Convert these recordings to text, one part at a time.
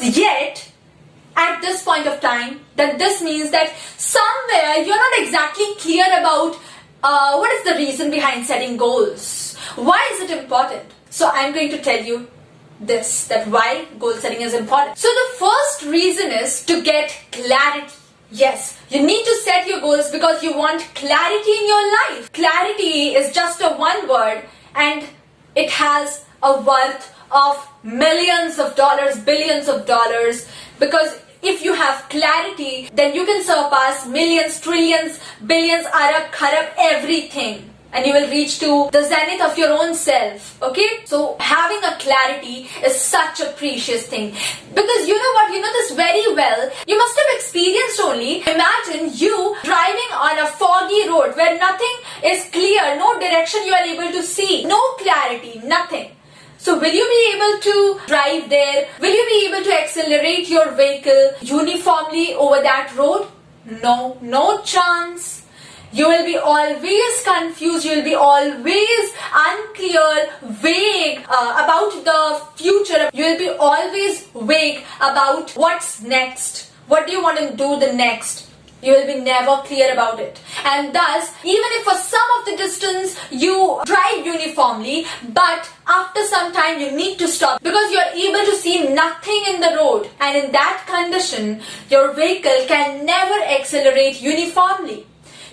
Yet, at this point of time, that this means that somewhere you're not exactly clear about what is the reason behind setting goals. Why is it important? So I'm going to tell you this, that why goal setting is important. So the first reason is to get clarity. Yes, you need to set your goals because you want clarity in your life. Clarity is just a one word and it has a worth of millions of dollars, billions of dollars, because if you have clarity, then you can surpass millions, trillions, billions, arab, kharab, everything. And you will reach to the zenith of your own self. Okay? So having a clarity is such a precious thing. Because you know what? You know this very well. You must have experienced only. Imagine you driving on a foggy road where nothing is clear, no direction you are able to see, no clarity, nothing. So will you be able to drive there? Will you be able to accelerate your vehicle uniformly over that road? No, no chance. You will be always confused, you will be always unclear, vague about the future. You will be always vague about what's next. What do you want to do the next? You will be never clear about it. And thus, even if for some of the distance you drive uniformly, but after some time you need to stop because you are able to see nothing in the road. And in that condition, your vehicle can never accelerate uniformly.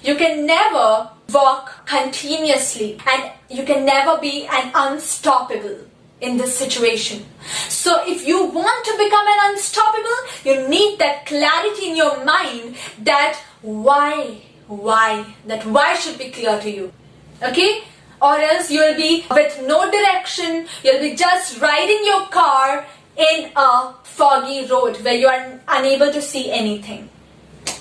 You can never walk continuously and you can never be an unstoppable in this situation. So if you want to become an unstoppable, you need that clarity in your mind that why should be clear to you. Okay? Or else you'll be with no direction, you'll be just riding your car in a foggy road where you are unable to see anything.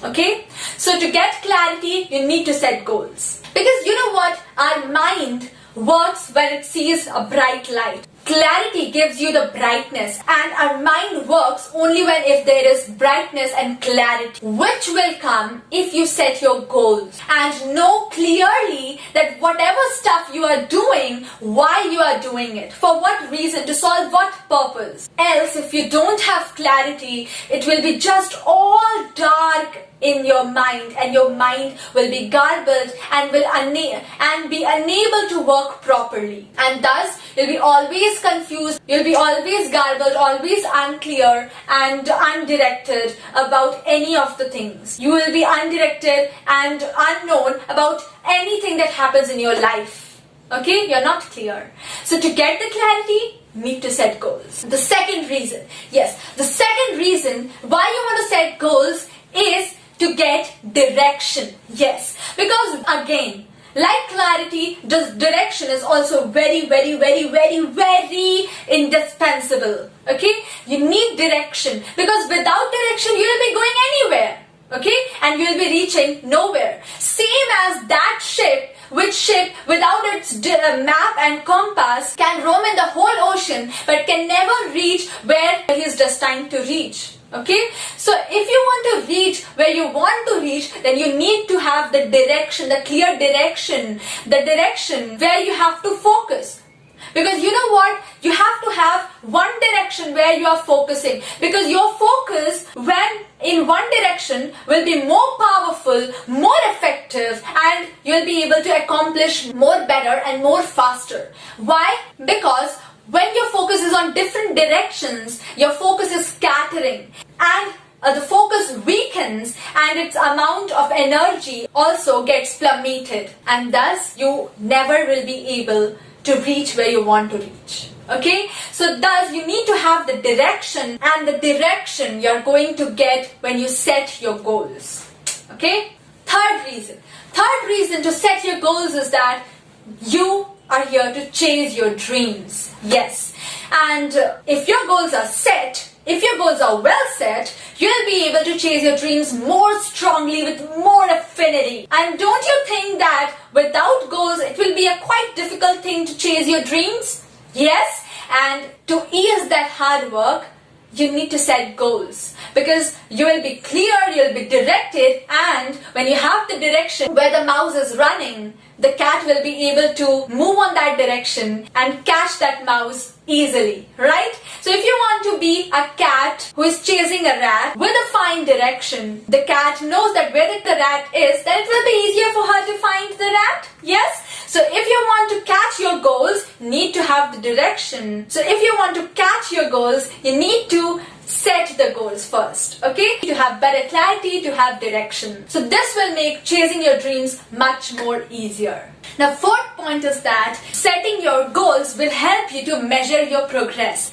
Okay? So to get clarity, you need to set goals. Because you know what? Our mind works when it sees a bright light. Clarity gives you the brightness, and our mind works only when if there is brightness and clarity, which will come if you set your goals and know clearly that whatever stuff you are doing, why you are doing it, for what reason, to solve what purpose. Else, if you don't have clarity, it will be just all dark in your mind, and your mind will be garbled and will be unable to work properly, and thus you'll be always confused, you'll be always garbled, always unclear and undirected about any of the things. You will be undirected and unknown about anything that happens in your life. Okay, you're not clear. So to get the clarity, you need to set goals. The second reason why you want to set goals is to get direction. Yes, because again, like clarity, direction is also very indispensable. Okay, you need direction because without direction you will be going anywhere. Okay, and you will be reaching nowhere. Same as that ship, which ship without its map and compass can roam in the whole ocean but can never reach where he is destined to reach. Okay, so if you want to reach where you want to reach, then you need to have the direction, the clear direction, the direction where you have to focus. Because you know what? You have to have one direction where you are focusing, because your focus when in one direction will be more powerful, more effective, and you'll be able to accomplish more better and more faster. Why? Because when your focus is on different directions, your focus is scattering and the focus weakens and its amount of energy also gets plummeted, and thus you never will be able to reach where you want to reach. Okay, so thus you need to have the direction, and the direction you're going to get when you set your goals. Okay, third reason to set your goals is that you are here to chase your dreams. Yes, and if your goals are set, if your goals are well set, you'll be able to chase your dreams more strongly with more affinity. And don't you think that without goals it will be a quite difficult thing to chase your dreams? Yes, and to ease that hard work, you need to set goals, because you will be clear, you'll be directed, and when you have the direction where the mouse is running, the cat will be able to move on that direction and catch that mouse easily, right? So if you want to be a cat who is chasing a rat with a fine direction, the cat knows that where the rat is, then it will be easier for her to find the rat. Yes? So if you want to catch your goals, you need to have the direction. So if you want to catch your goals, you need to set the goals first, okay? To have better clarity, to have direction. So this will make chasing your dreams much more easier. Now, fourth point is that setting your goals will help you to measure your progress.